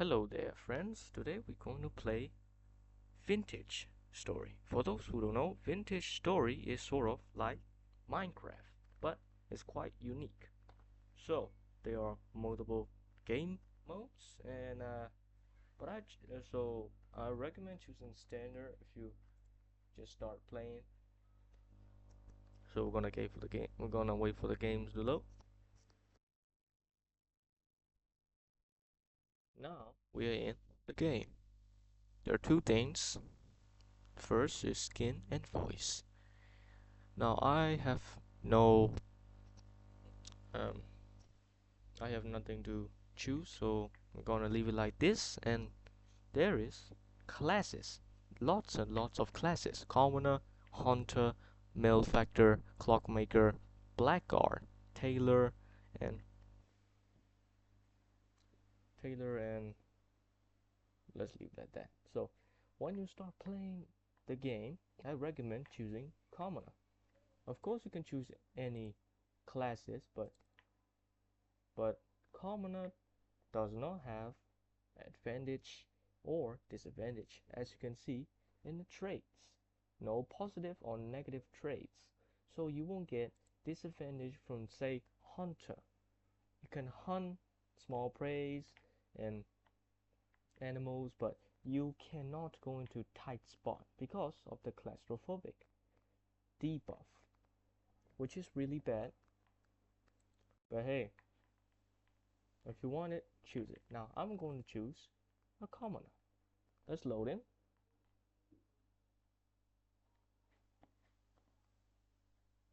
Hello there, friends. Today we're going to play Vintage Story. For those who don't know, Vintage Story is sort of like Minecraft, but it's quite unique. So there are multiple game modes, and I recommend choosing standard if you just start playing. So we're gonna wait for the game. We're gonna wait for the games to load. Now we are in the game. There are two things. First is skin and voice. Now um, I have nothing to choose, so I'm gonna leave it like this. And there is classes, lots and lots of classes: commoner, hunter, malefactor, clockmaker, blackguard, tailor, and tailor, and let's leave it at that. So when you start playing the game, I recommend choosing commoner. Of course, you can choose any classes, but commoner does not have advantage or disadvantage, as you can see in the traits. No positive or negative traits, so you won't get disadvantage from, say, hunter. You can hunt small prey and animals, but you cannot go into tight spot because of the claustrophobic debuff, which is really bad. But hey, if you want it, choose it. Now I'm going to choose a commoner. Let's load in.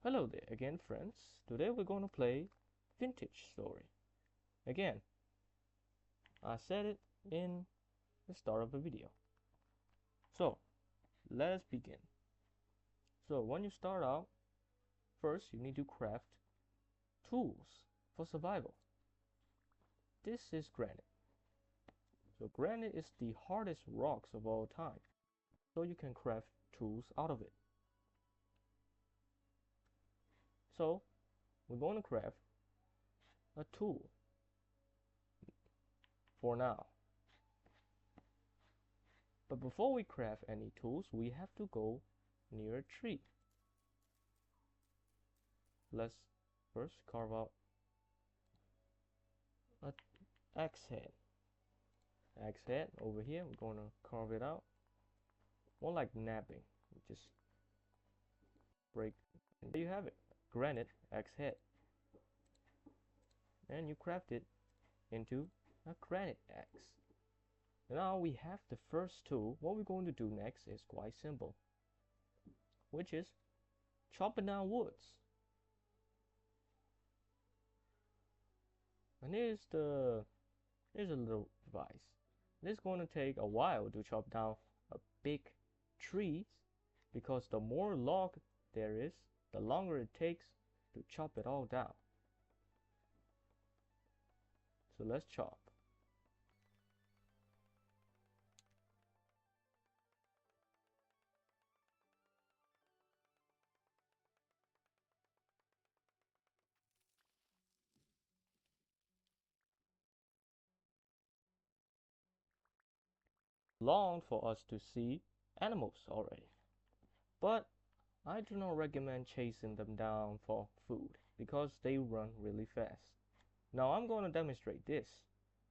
Hello there again, friends. Today we're going to play Vintage Story. Again, I said it in the start of the video. So let us begin. So when you start out, first you need to craft tools for survival. This is granite. So granite is the hardest rocks of all time, so you can craft tools out of it. So we're going to craft a tool for now. But before we craft any tools, we have to go near a tree. Let's first carve out an axe head. Axe head over here, we're going to carve it out. More like napping. Just break. And there you have it. Granite axe head. And you craft it into a granite axe. Now we have the first tool. What we're going to do next is quite simple, which is chopping down woods. And here's a little device. It's going to take a while to chop down a big tree, because the more log there is, the longer it takes to chop it all down. So let's chop. Long for us to see animals already, but I do not recommend chasing them down for food because they run really fast. Now I'm going to demonstrate this.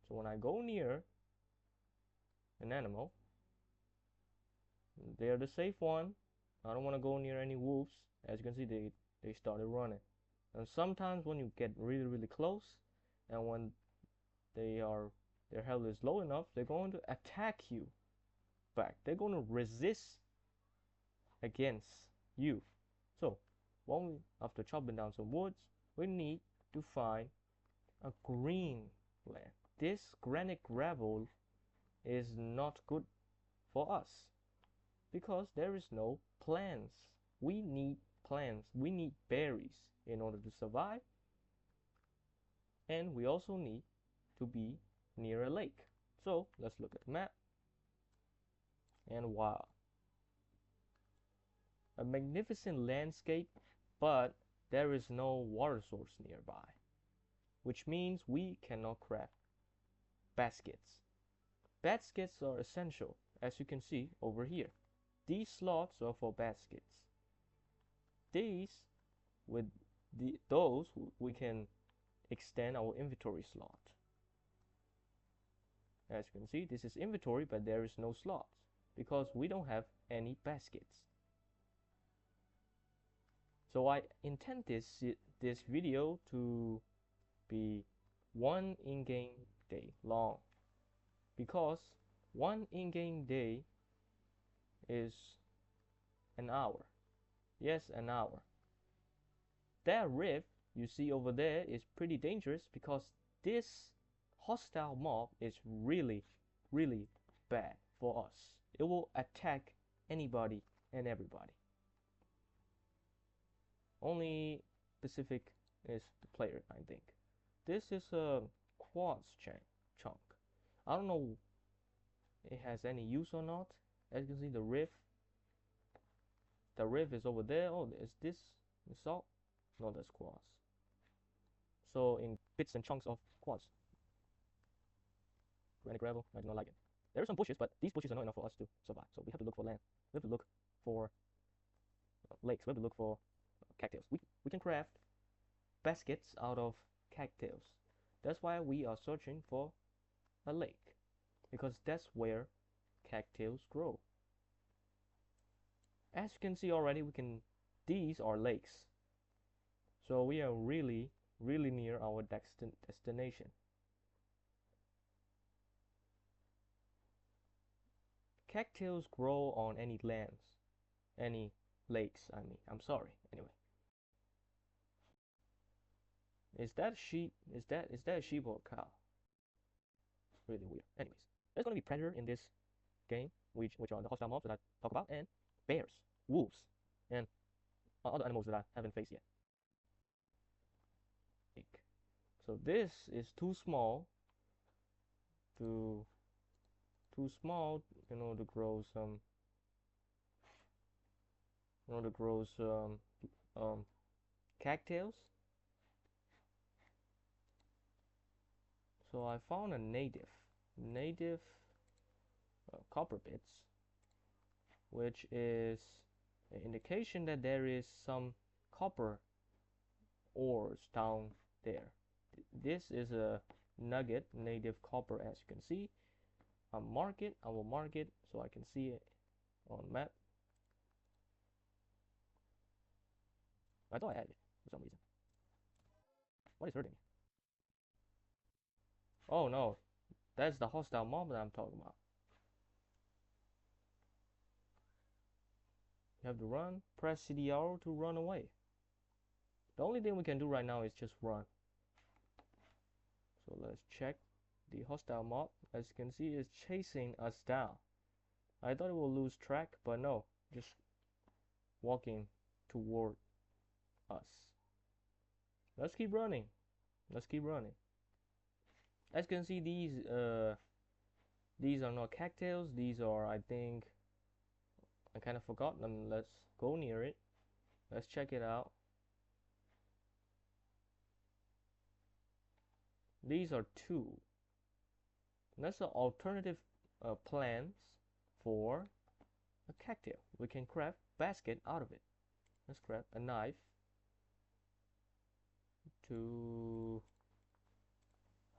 So when I go near an animal, they're the safe one. I don't want to go near any wolves. As you can see, they started running. And sometimes when you get really close, and when their health is low enough, they're going to attack you back. They're going to resist against you. So after chopping down some woods, we need to find a green land. This granite gravel is not good for us because there is no plants. We need plants. We need berries in order to survive. And we also need to be near a lake. So let's look at the map. And wow, a magnificent landscape, but there is no water source nearby, which means we cannot craft baskets. baskets are essential, as you can see over here. These slots are for baskets. These, with those, we can extend our inventory slot. As you can see, this is inventory, but there is no slots because we don't have any baskets. So I intend this video to be one in-game day long, because one in-game day is an hour. Yes, an hour. That rift you see over there is pretty dangerous because this hostile mob is really bad for us. It will attack anybody and everybody. Only Pacific is the player, I think. This is a quartz chunk. I don't know it has any use or not. As you can see, the rift is over there. Oh, is this salt? No, that's quartz. So in bits and chunks of quartz. Granite gravel, I do not like it. There are some bushes, but these bushes are not enough for us to survive. So we have to look for land. We have to look for lakes. We have to look for cattails. We can craft baskets out of cattails. That's why we are searching for a lake, because that's where cattails grow. As you can see already, these are lakes. So we are really near our destination. Cattails grow on any lands, any lakes, I mean. I'm sorry. Anyway. Is that a sheep? Is that a sheep or a cow? Really weird. Anyways, there's gonna be predator in this game, which are the hostile mobs that I talk about, and bears, wolves, and other animals that I haven't faced yet. So this is too small to grow some cattails. So I found a native copper bits, which is an indication that there is some copper ores down there. This is a nugget, native copper, as you can see. I will mark it so I can see it on map. I thought I had it for some reason. What is hurting me? Oh no, that's the hostile mob that I'm talking about. You have to run, press CDR to run away. The only thing we can do right now is just run. So let's check the hostile mob. As you can see, it's chasing us down. I thought it will lose track, but no, just walking toward us. Let's keep running. Let's keep running. As you can see, these are not cattails. These are, I think, I kind of forgot them. Let's go near it. Let's check it out. These are two. That's an alternative plans for a cattail. We can craft basket out of it. Let's craft a knife to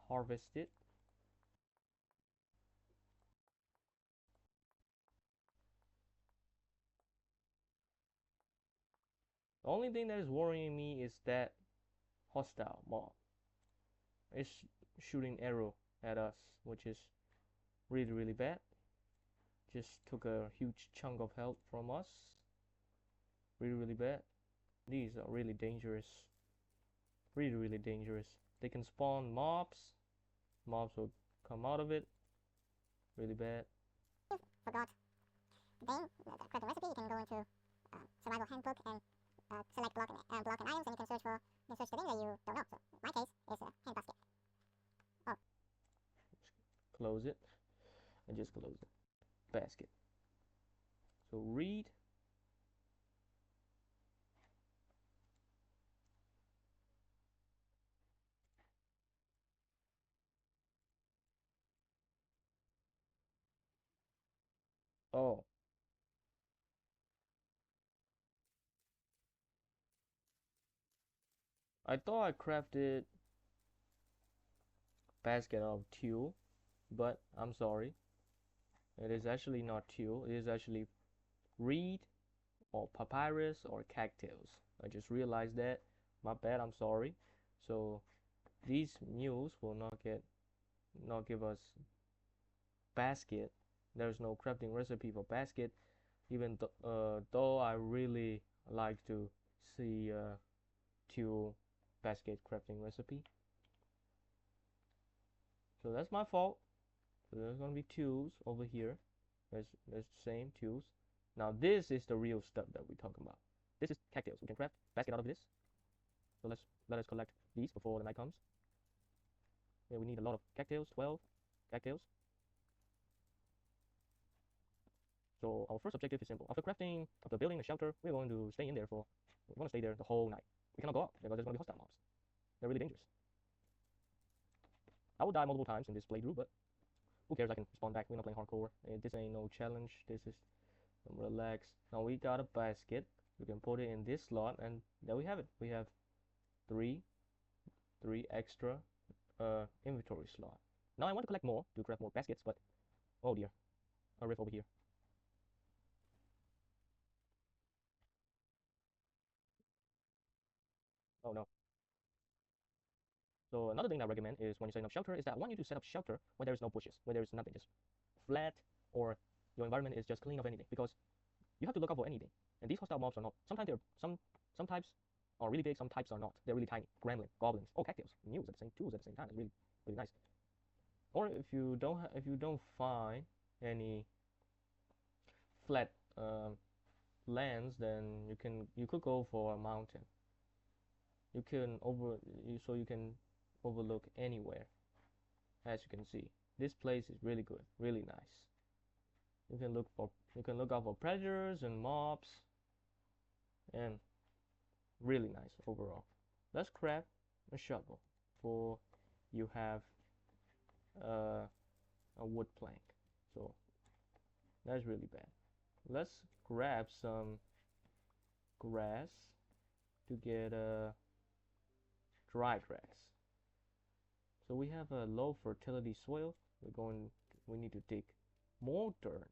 harvest it. The only thing that is worrying me is that hostile mob. It's shooting arrow at us, which is really bad. Just took a huge chunk of health from us. Really bad. These are really dangerous. Really dangerous. They can spawn mobs. Mobs will come out of it. Really bad. Forgot. Then, the crafting recipe, you can go into survival handbook and select block and items, and you can search the thing that you don't know. So in my case, it's a hand basket. Oh. Close it. And just close it. Basket. So read. Oh, I thought I crafted basket of teal, but I'm sorry. It is actually not teal. It is actually reed or papyrus or cattails. I just realized that. My bad. I'm sorry. So these mules will not give us basket. There's no crafting recipe for basket. Even though I really like to see teal basket crafting recipe. So that's my fault. So there's gonna be tools over here. There's the same tools. Now this is the real stuff that we're talking about. This is cattails. We can craft basket out of this. So let us collect these before the night comes. Yeah, we need a lot of cattails, 12 cattails. So our first objective is simple. After building the shelter, we're going to stay in there we want to stay there the whole night. We cannot go out because there's going to be hostile mobs. They're really dangerous. I will die multiple times in this playthrough, but who cares? I can spawn back. We're not playing hardcore. This ain't no challenge. This is relax. Now we got a basket. We can put it in this slot, and there we have it. We have three extra inventory slot. Now I want to collect more to craft more baskets, but oh dear, a rift over here. Oh no. So another thing I recommend is when you're setting up shelter is that I want you to set up shelter when there is no bushes, when there is nothing, just flat, or your environment is just clean of anything, because you have to look out for anything. And these hostile mobs are not. Sometimes they're some types are really big, some types are not. They're really tiny. Gremlin, goblins, oh cattails, mules at the same tools at the same time. It's really nice. Or if you don't find any flat lands, then you could go for a mountain. You can so you can overlook anywhere. As you can see, this place is really good, really nice. You can look out for predators and mobs, and really nice overall. Let's craft a shovel for you have a wood plank. So that's really bad. Let's grab some grass to get dry grass. So we have a low fertility soil. We need to dig more dirt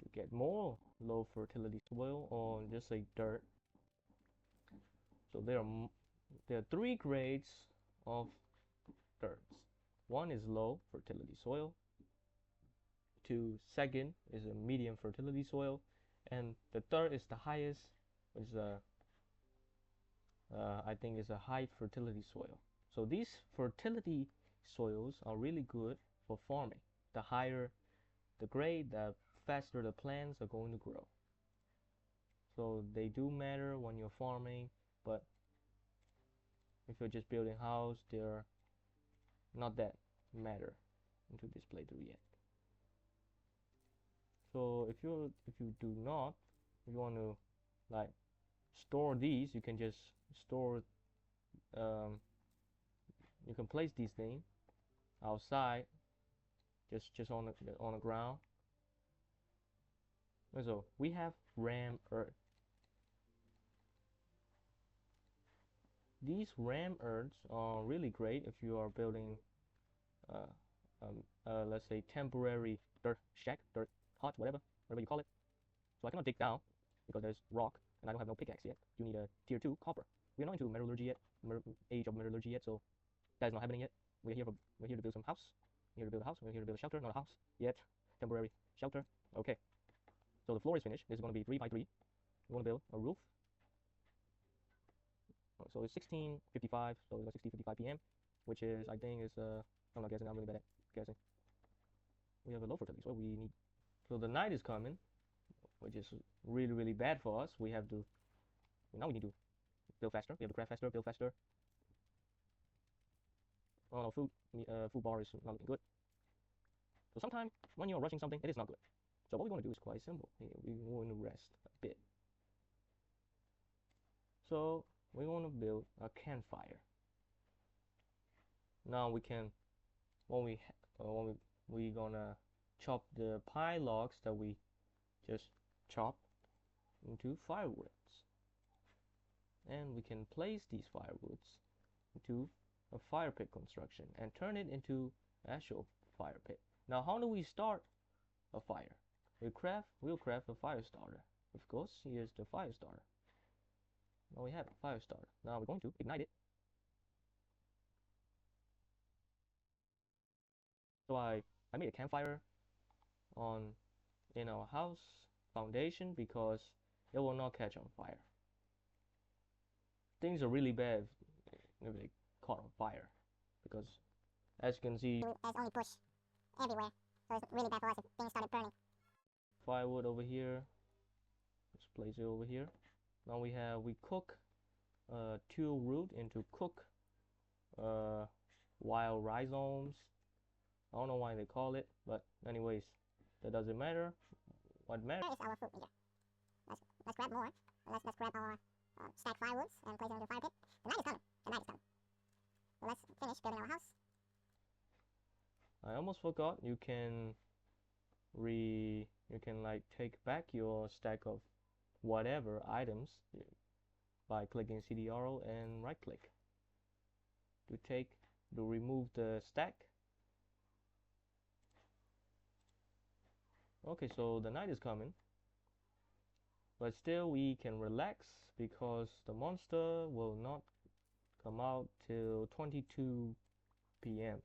to get more low fertility soil, or just say dirt. So there are three grades of dirt. One is low fertility soil. Second is a medium fertility soil, and the third is the highest, which is I think is a high fertility soil. So these fertility soils are really good for farming. The higher the grade, the faster the plants are going to grow. So they do matter when you're farming, but if you're just building a house, they're not that matter into this playthrough yet. So if you want to like store these, you can just store you can place these things outside, just on the ground. And so we have ram earth. These ram earths are really great if you are building let's say temporary dirt shack, dirt hut, whatever you call it. So I cannot dig down because there's rock and I don't have no pickaxe yet. You need a tier 2 copper. We're not into metallurgy yet, age of metallurgy yet, so that is not happening yet. We're here to build some house. We're here to build a house. We're here to build a shelter, not a house yet. Temporary shelter. Okay. So the floor is finished. This is going to be 3 by 3. We want to build a roof. So it's 16:55. So it's 16:55 p.m., which is I think is I'm not guessing. I'm really bad at guessing. We have a low fertility, so we need. So the night is coming, which is really bad for us. We need to build faster. We have to craft faster, build faster. Oh no, food bar is not looking good. So sometimes when you're rushing something, it is not good. So what we're going to do is quite simple. We're going to rest a bit. So we're going to build a campfire. Now we're gonna chop the pine logs that we just chop into firewoods, and we can place these firewoods into a fire pit construction and turn it into actual fire pit. Now, how do we start a fire? We'll craft a fire starter. Of course, here's the fire starter. Now we have a fire starter. Now we're going to ignite it. So I made a campfire in our house foundation because it will not catch on fire. Things are really bad if they caught on fire, because as you can see, there's only bush everywhere, so it's really bad for us if things started burning. Firewood over here. Let's place it over here. Now we cook tuile root into cook wild rhizomes. I don't know why they call it, but anyways, that doesn't matter. What matters is our food meter. Let's grab more. Let's grab our stacked firewoods and place them into the fire pit. The night is coming. The night is coming. So let's finish building our house. I almost forgot. You can like take back your stack of whatever items by clicking CTRL and right click to remove the stack. Okay, so the night is coming, but still we can relax because the monster will not come out till 22 p.m.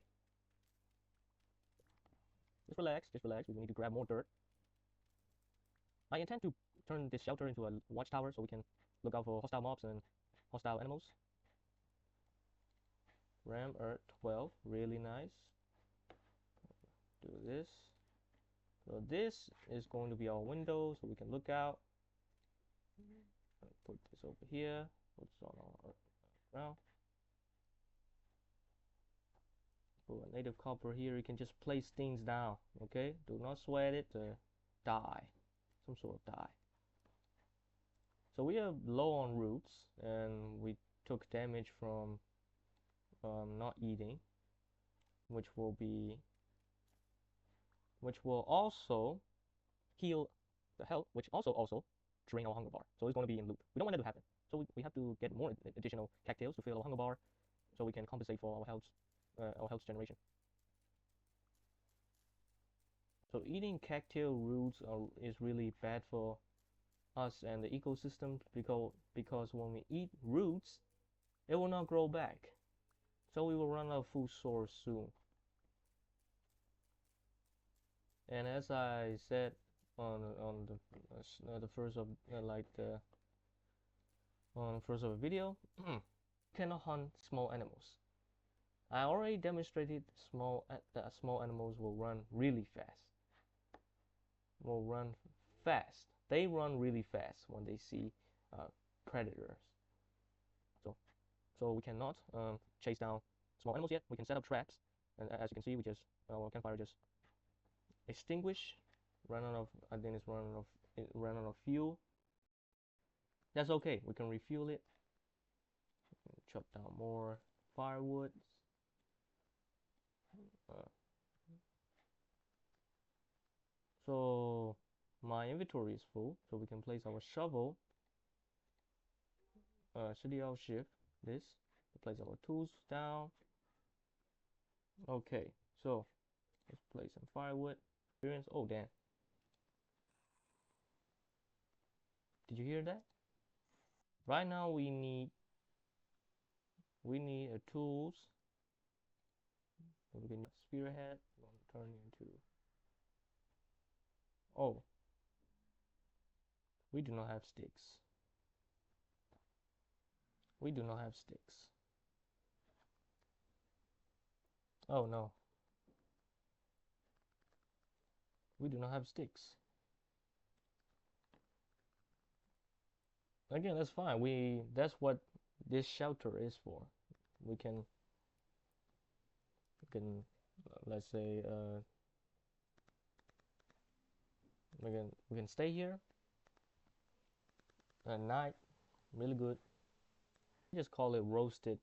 Just relax, we need to grab more dirt. I intend to turn this shelter into a watchtower so we can look out for hostile mobs and hostile animals. Ram Earth 12, really nice. Do this. So this is going to be our window so we can look out. Put this over here. What's on our ground? Put a native copper here. You can just place things down. Okay, do not sweat it to die. Some sort of die. So we are low on roots and we took damage from not eating, which will also heal the health, which also drain our hunger bar. So it's going to be in loop. We don't want that to happen. So we have to get more additional cattails to fill our hunger bar, so we can compensate for our health generation. So eating cattail roots is really bad for us and the ecosystem because when we eat roots, it will not grow back. So we will run out of food source soon. And as I said on the first of a video, cannot hunt small animals. I already demonstrated that small animals will run really fast. They run really fast when they see predators. So we cannot chase down small animals yet. We can set up traps, and as you can see, our campfire just extinguish. I think it's run out of fuel. That's okay. We can refuel it. Chop down more firewood. So my inventory is full, so we can place our shovel. CTRL shift this to place our tools down. Okay, so let's place some firewood. Oh damn! Did you hear that? Right now we need a tools. So we can spearhead. We're going to turn into. Oh, we do not have sticks. We do not have sticks. Oh no. We do not have sticks. Again, that's fine. That's what this shelter is for. We can let's say we can stay here at night. Really good. Just call it roasted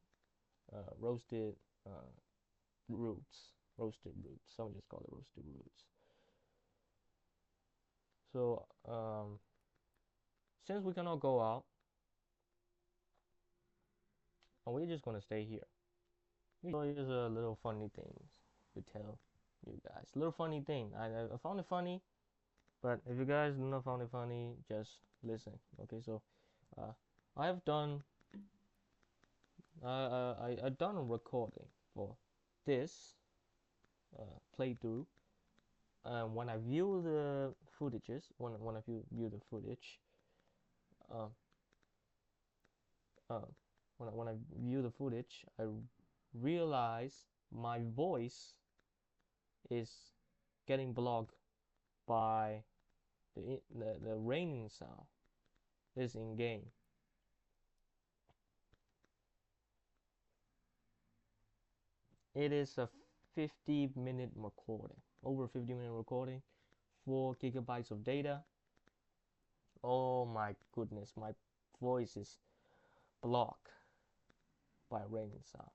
roots. Some just call it roasted roots. So since we cannot go out, and we're just gonna stay here. So here's a little funny thing to tell you guys. Little funny thing. I found it funny, but if you guys do not found it funny, just listen. Okay, so I have done I done a recording for this playthrough. When I view the footages, when I view the footage, uh, uh, when I view the footage, I realize my voice is getting blocked by the raining sound. This in game. It is a 50-minute recording, over 50-minute recording, 4 gigabytes of data. Oh my goodness, my voice is blocked by raining sound.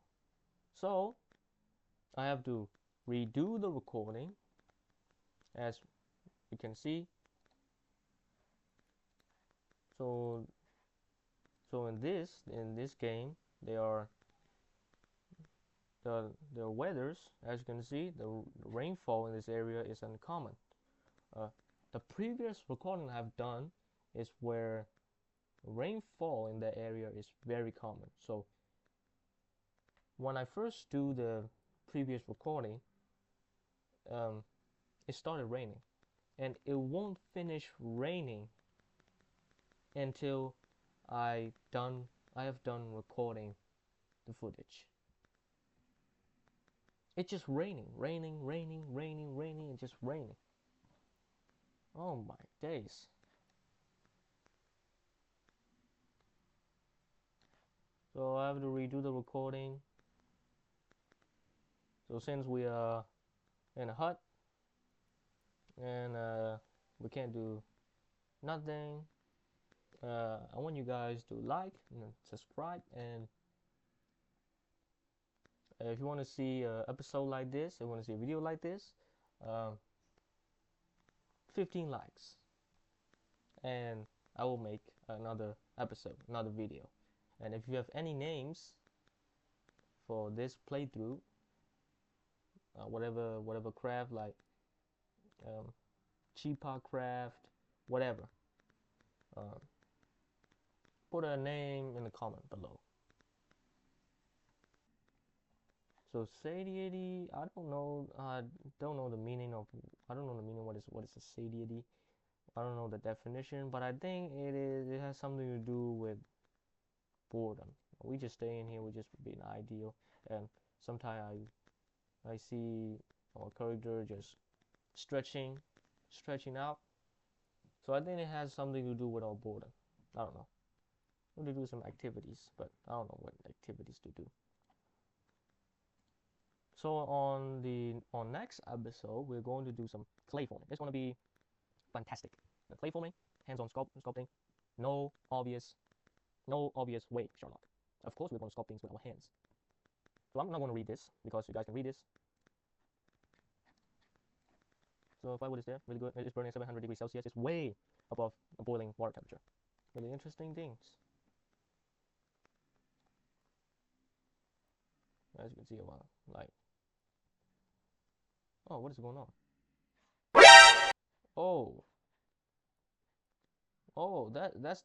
So I have to redo the recording. As you can see, so in this game, the weathers, as you can see, the rainfall in this area is uncommon. The previous recording I've done is where rainfall in that area is very common. So when I first do the previous recording, it started raining, and it won't finish raining until I have done recording the footage. It's just raining, and just raining. Oh my days. So I have to redo the recording. So since we are in a hut and we can't do nothing, I want you guys to like and subscribe, and if you want to see an episode like this, if you want to see a video like this, 15 likes, and I will make another episode, another video. And if you have any names for this playthrough, whatever craft, like cheaper craft, whatever, put a name in the comment below. So satiety, I don't know the meaning of, I don't know the meaning what is a satiety. I don't know the definition, but I think it has something to do with boredom. We just stay in here, we just being ideal, and sometimes I see our character just stretching out. So I think it has something to do with our boredom. I don't know. We need to do some activities, but I don't know what activities to do. So on next episode, we're going to do some clay forming. It's going to be fantastic. The clay forming, hands-on sculpting, no obvious way, Sherlock. Of course, we're going to sculpt things with our hands. So I'm not going to read this because you guys can read this. So firewood is there, really good. It's burning 700 degrees Celsius. It's way above boiling water temperature. Really interesting things. As you can see, a while, like, oh, what is going on? Oh, that's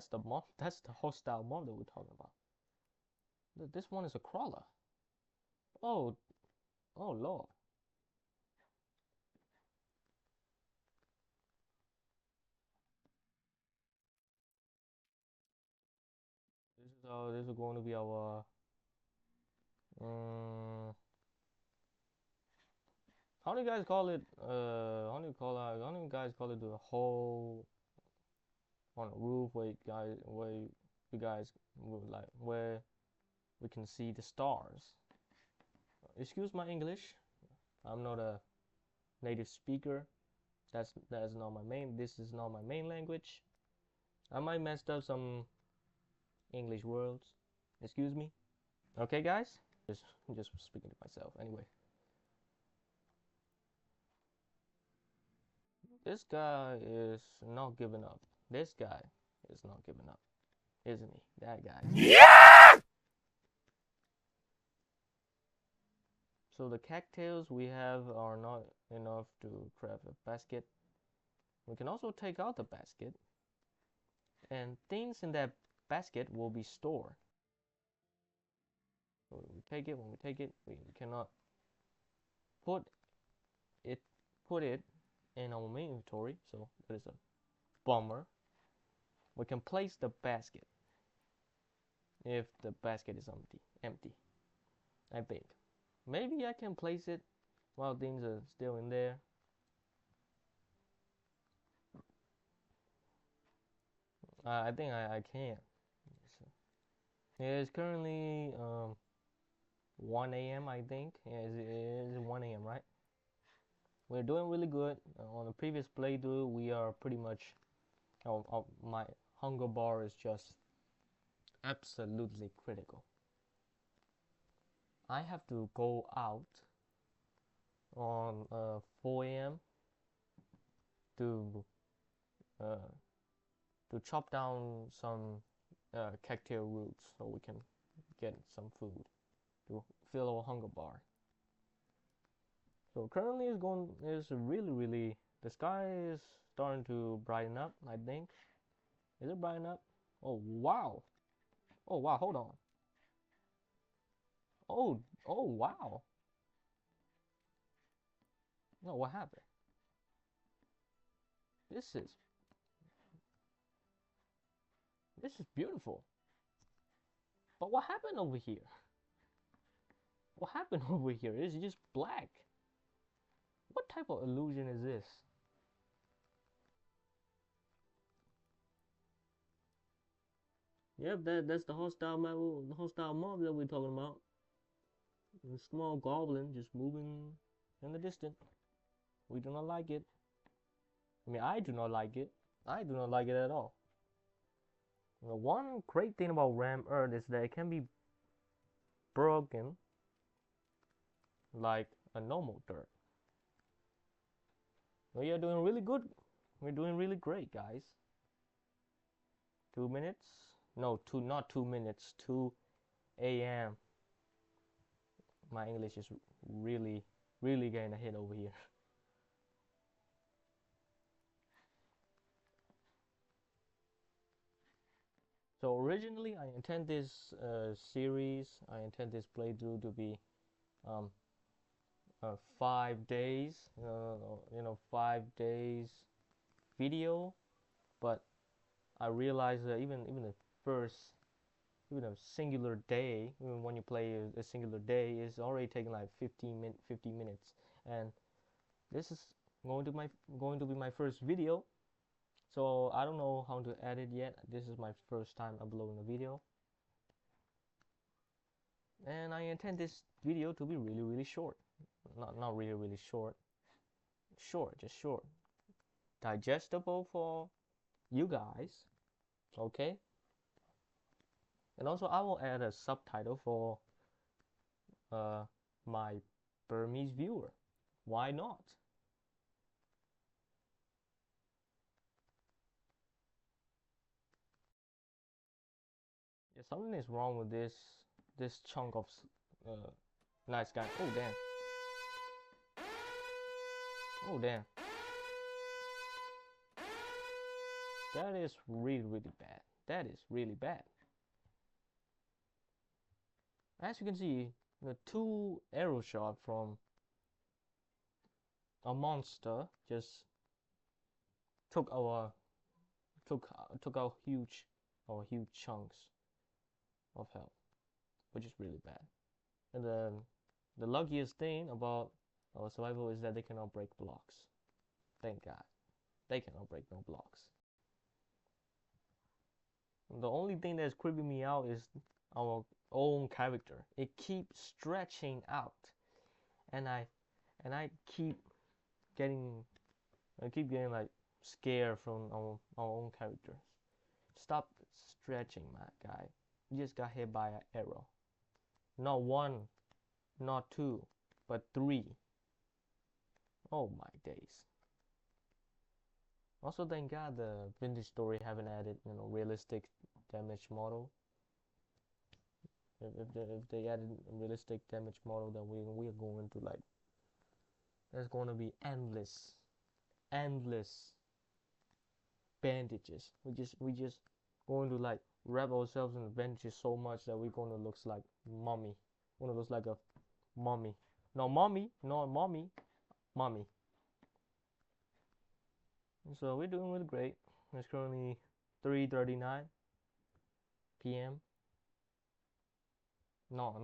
the mob, that's the hostile mob that we're talking about. This one is a crawler. Oh Lord. This is going to be our how do you guys call it? How do you guys call it the hole on a roof where you guys like where we can see the stars? Excuse my English. I'm not a native speaker. That's not my main. This is not my main language. I might messed up some English words. Excuse me. Okay, guys. Just speaking to myself. Anyway. This guy is not giving up. This guy is not giving up, isn't he? That guy. Yeah! So the cattails we have are not enough to craft a basket. We can also take out the basket, and things in that basket will be stored. So when we take it, we cannot put it in our main inventory, so that is a bummer. We can place the basket if the basket is empty. I think maybe I can place it while things are still in there. I think I can. It's currently 1 a.m. I think. Yeah, it is 1 a.m. right? We're doing really good. On the previous playthrough, we are pretty much. My hunger bar is just absolutely critical. I have to go out on 4 a.m. to chop down some cattail roots so we can get some food to fill our hunger bar. So currently is really the sky is starting to brighten up, I think. Is it brighten up? Oh wow, hold on. Oh wow. No, what happened? This is beautiful. But what happened over here? What happened over here? It's just black. What type of illusion is this? Yep, that's the hostile mob that we're talking about. A small goblin just moving in the distance. We do not like it. I mean, I do not like it. I do not like it at all. The one great thing about Ram Earth is that it can be broken like a normal dirt. We are doing really good. We're doing really great, guys. 2 minutes? No, not 2 minutes. 2 a.m. My English is really getting a hit over here. So originally, I intend this series, I intend this playthrough to be 5 days, 5 days video, but I realized that even the first, even a singular day, even when you play a singular day, is already taking like 50 minutes, and this is going to be my first video, so I don't know how to edit yet. This is my first time uploading a video, and I intend this video to be really short. Not really short, just short, digestible for you guys, okay? And also I will add a subtitle for my Burmese viewer. Why not? Yeah, something is wrong with this chunk of nice guy. Oh damn. Oh damn. That is really bad. That is really bad. As you can see, the 2 arrow shot from a monster just took out huge chunks of health, which is really bad. And then the luckiest thing about our survival is that they cannot break blocks. Thank God, they cannot break no blocks. The only thing that's creeping me out is our own character. It keeps stretching out, and I keep getting like scared from our own characters. Stop stretching, my guy. You just got hit by an arrow. Not 1, not 2, but 3. Oh my days. Also, thank God the vintage story haven't added, realistic damage model. If they added a realistic damage model, then we're going to like, there's going to be endless bandages. We just going to like wrap ourselves in bandages so much that we're going to look like mummy. We're going to look like a mummy. No mommy, no mommy, mummy. So we're doing really great. It's currently 3:39 p.m. No,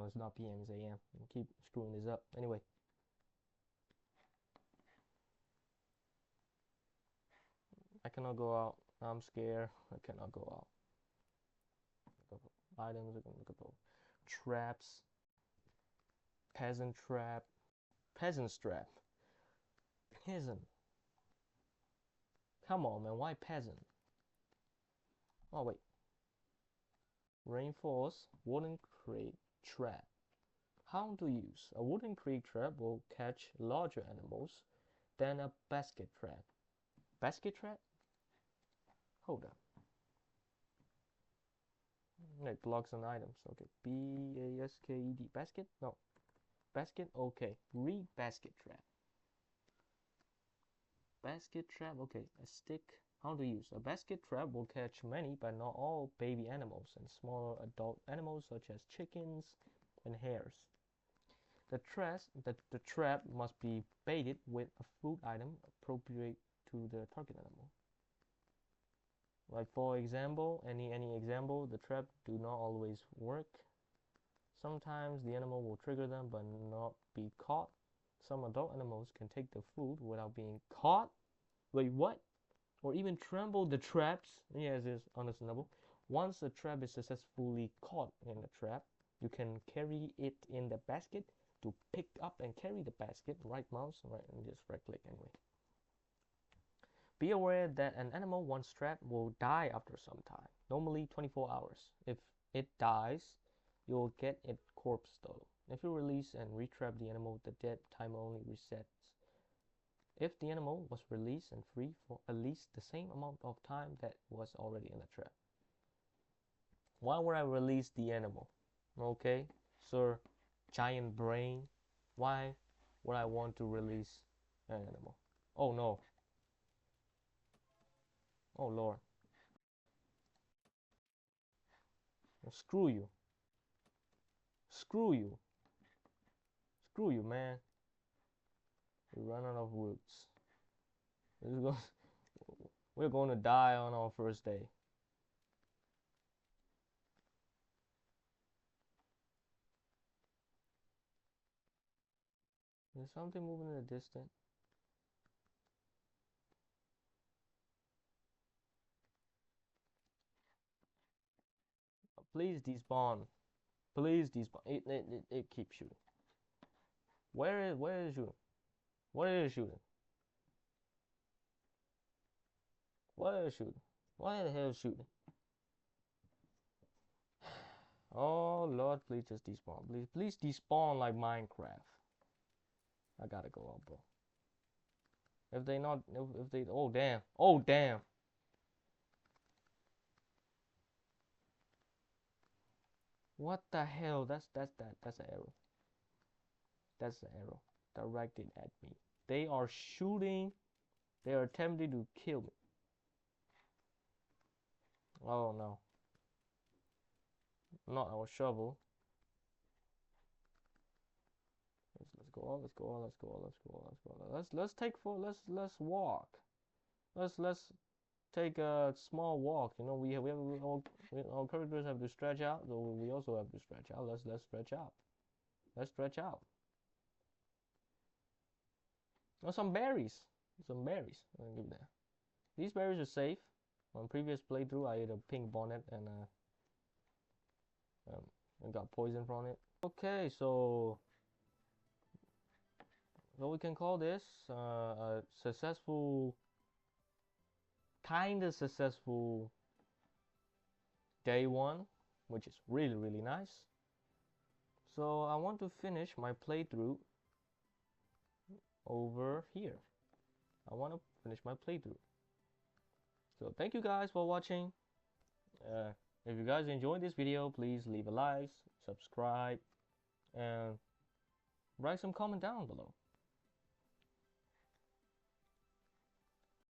it's not p.m. It's a.m. I keep screwing this up. Anyway, I cannot go out. I'm scared. I cannot go out. Items. I can look at traps. Peasant trap. Peasant strap. Peasant. Come on, man. Why peasant? Oh wait. Reinforce wooden crate trap. How to use a wooden crate trap will catch larger animals than a basket trap. Basket trap? Hold up. It blocks on items. Okay. B-A-S-K-E-D. Basket? No. Basket? Okay. Read basket trap. Basket trap. Okay. A stick. How to use. A basket trap will catch many but not all baby animals and smaller adult animals such as chickens and hares. The trap must be baited with a food item appropriate to the target animal. Like for example, any example, the trap do not always work. Sometimes the animal will trigger them but not be caught. Some adult animals can take the food without being caught. Wait, what? Or even tremble the traps. Yes, it's understandable. Once a trap is successfully caught in the trap, you can carry it in the basket to pick up and carry the basket. Right mouse, right, and just right click anyway. Be aware that an animal once trapped will die after some time, normally 24 hours. If it dies, you'll get its corpse though. If you release and retrap the animal, the dead timer only resets. If the animal was released and free for at least the same amount of time that was already in the trap. Why would I release the animal? Okay, sir, giant brain. Why would I want to release an animal? Oh no. Oh Lord. Well, screw you. Screw you. Screw you, man. We run out of roots. We're going to die on our first day. There's something moving in the distance. Please despawn. Please despawn. It keeps shooting. Where is it shooting? What is it shooting? What is it shooting? What the hell is shooting? Oh Lord, please just despawn. Please despawn like Minecraft. I gotta go out, bro. If they, oh damn. Oh damn. What the hell? That's an arrow. That's an arrow directed at me. They are shooting. They are attempting to kill me. Oh no. Not our shovel. Let's go on. Let's walk. Let's take a small walk. You know, our characters have to stretch out, so we also have to stretch out. Let's stretch out. Let's stretch out. Oh, some berries. Some berries. I'll give that. These berries are safe. On previous playthrough, I ate a pink bonnet and got poison from it. Okay, so we can call this a successful, kinda successful day one, which is really nice. So I want to finish my playthrough over here. I want to finish my playthrough. So thank you guys for watching. If you guys enjoyed this video, please leave a like, subscribe, and write some comment down below.